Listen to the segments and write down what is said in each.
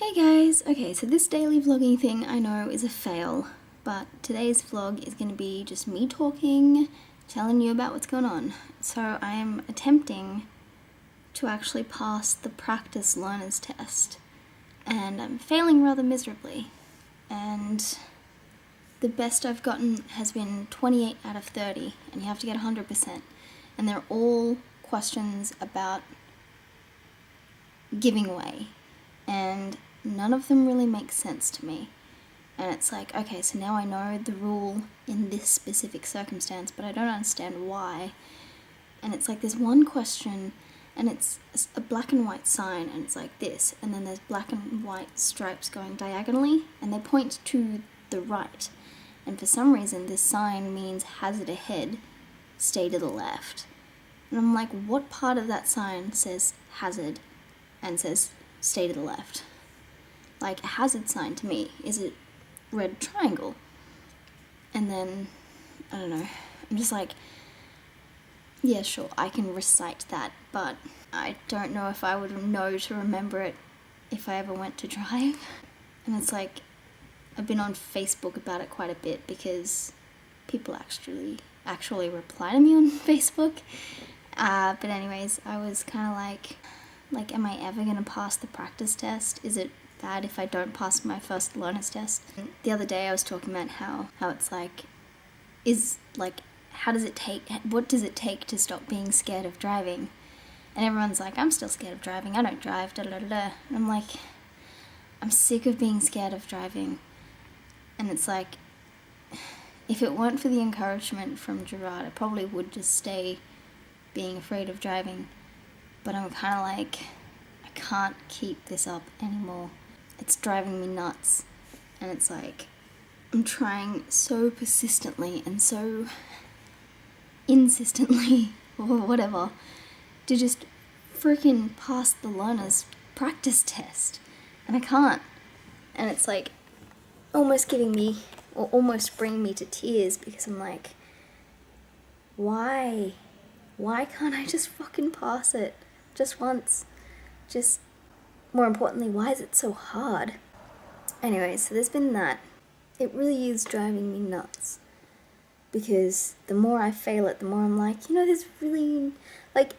Hey guys! Okay, so this daily vlogging thing I know is a fail, but today's vlog is going to be just me talking, telling you about what's going on. So I am attempting to actually pass the practice learners test, and I'm failing rather miserably. And the best I've gotten has been 28 out of 30, and you have to get 100%. And they're all questions about giving away, and none of them really make sense to me. And it's like, okay, so now I know the rule in this specific circumstance, but I don't understand why. And it's like there's one question, and it's a black and white sign, and it's like this, and then there's black and white stripes going diagonally, and they point to the right. And for some reason, this sign means hazard ahead, stay to the left. And I'm like, what part of that sign says hazard and says stay to the left? Like, a hazard sign to me is a red triangle. And then, I don't know, I'm just like, yeah, sure, I can recite that, but I don't know if I would know to remember it if I ever went to drive. And it's like, I've been on Facebook about it quite a bit because people actually reply to me on Facebook. But anyways, I was kind of like, am I ever gonna pass the practice test? Is it bad if I don't pass my first learner's test? The other day I was talking about how it's like, what does it take to stop being scared of driving? And everyone's like, I'm still scared of driving, I don't drive, da da da da. And I'm like, I'm sick of being scared of driving. And it's like, if it weren't for the encouragement from Gerard, I probably would just stay being afraid of driving. But I'm kind of like, I can't keep this up anymore. It's driving me nuts. And it's like, I'm trying so persistently and so insistently, or whatever, to just freaking pass the learner's practice test. And I can't. And it's like, almost bringing me to tears, because I'm like, why? Why can't I just fucking pass it? Just once. Just, more importantly, why is it so hard? Anyway, so there's been that. It really is driving me nuts. Because the more I fail it, the more I'm like, there's really, like,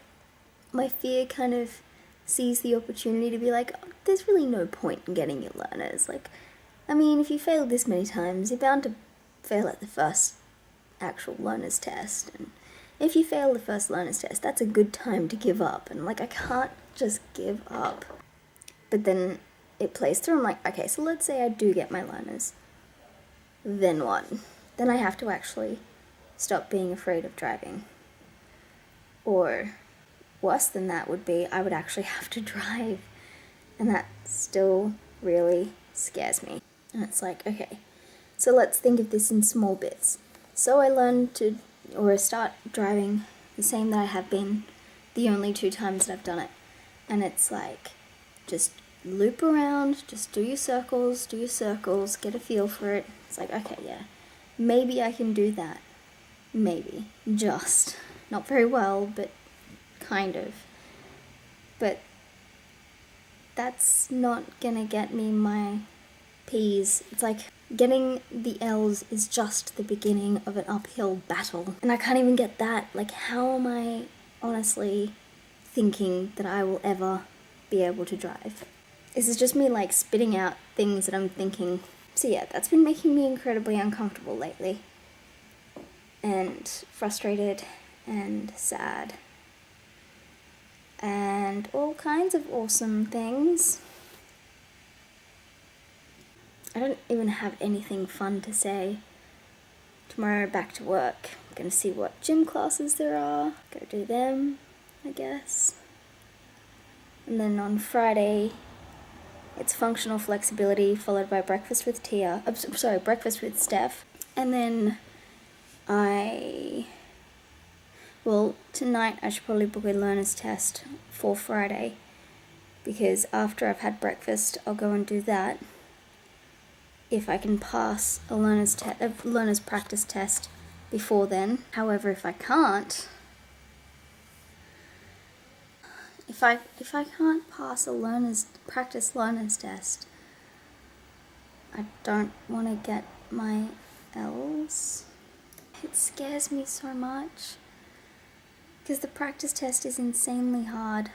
my fear kind of sees the opportunity to be like, oh, there's really no point in getting your learners. Like, I mean, if you failed this many times, you're bound to fail at the first actual learner's test. And if you fail the first learner's test, that's a good time to give up. And like, I can't just give up. But then it plays through. I'm like, okay, so let's say I do get my learners. Then what? Then I have to actually stop being afraid of driving. Or worse than that would be, I would actually have to drive. And that still really scares me. And it's like, okay, so let's think of this in small bits. So I start driving the same that I have been the only 2 times that I've done it. And it's like, just loop around, just do your circles, get a feel for it. It's like, okay, yeah, maybe I can do that. Maybe. Just. Not very well, but kind of. But that's not gonna get me my P's. It's like, getting the L's is just the beginning of an uphill battle. And I can't even get that. Like, how am I honestly thinking that I will ever be able to drive? This is just me, like, spitting out things that I'm thinking. So yeah, that's been making me incredibly uncomfortable lately. And frustrated and sad. And all kinds of awesome things. I don't even have anything fun to say. Tomorrow, back to work. I'm gonna see what gym classes there are. Go do them, I guess. And then on Friday, it's functional flexibility, followed by breakfast with breakfast with Steph. And then tonight I should probably book a learner's test for Friday. Because after I've had breakfast, I'll go and do that. If I can pass a learner's practice test before then. However, if I can't, if I can't pass a practice learner's test, I don't want to get my L's. It scares me so much because the practice test is insanely hard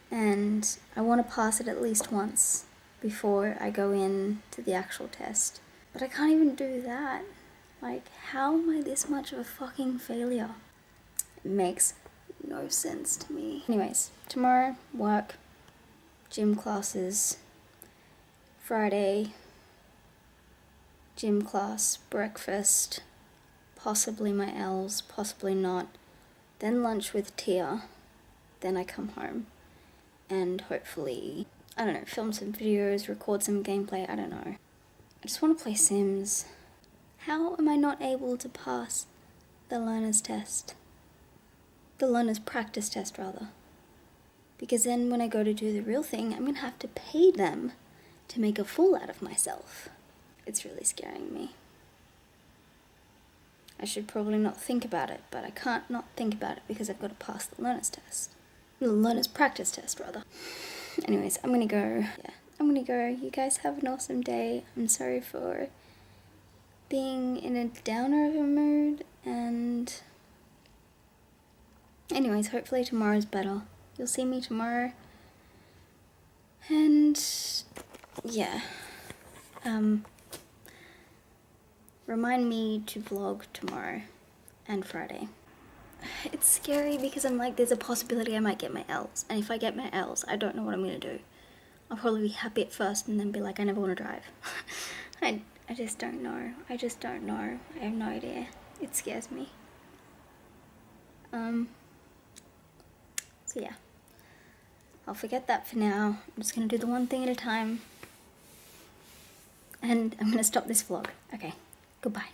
and I want to pass it at least once before I go in to the actual test. But I can't even do that. Like, how am I this much of a fucking failure? It makes no sense to me. Anyways, tomorrow, work, gym classes, Friday, gym class, breakfast, possibly my L's, possibly not, then lunch with Tia, then I come home, and hopefully, I don't know, film some videos, record some gameplay, I don't know. I just want to play Sims. How am I not able to pass the learner's test? The learner's practice test, rather. Because then when I go to do the real thing, I'm going to have to pay them to make a fool out of myself. It's really scaring me. I should probably not think about it, but I can't not think about it because I've got to pass the learner's test. The learner's practice test, rather. Anyways, I'm going to go. Yeah, I'm going to go. You guys have an awesome day. I'm sorry for being in a downer of a mood, and anyways, hopefully tomorrow's better. You'll see me tomorrow, and yeah, remind me to vlog tomorrow and Friday. It's scary because I'm like, there's a possibility I might get my L's, and if I get my L's, I don't know what I'm gonna do. I'll probably be happy at first and then be like, I never want to drive. I just don't know. I just don't know. I have no idea. It scares me. So yeah. I'll forget that for now. I'm just gonna do the one thing at a time. And I'm gonna stop this vlog. Okay, goodbye.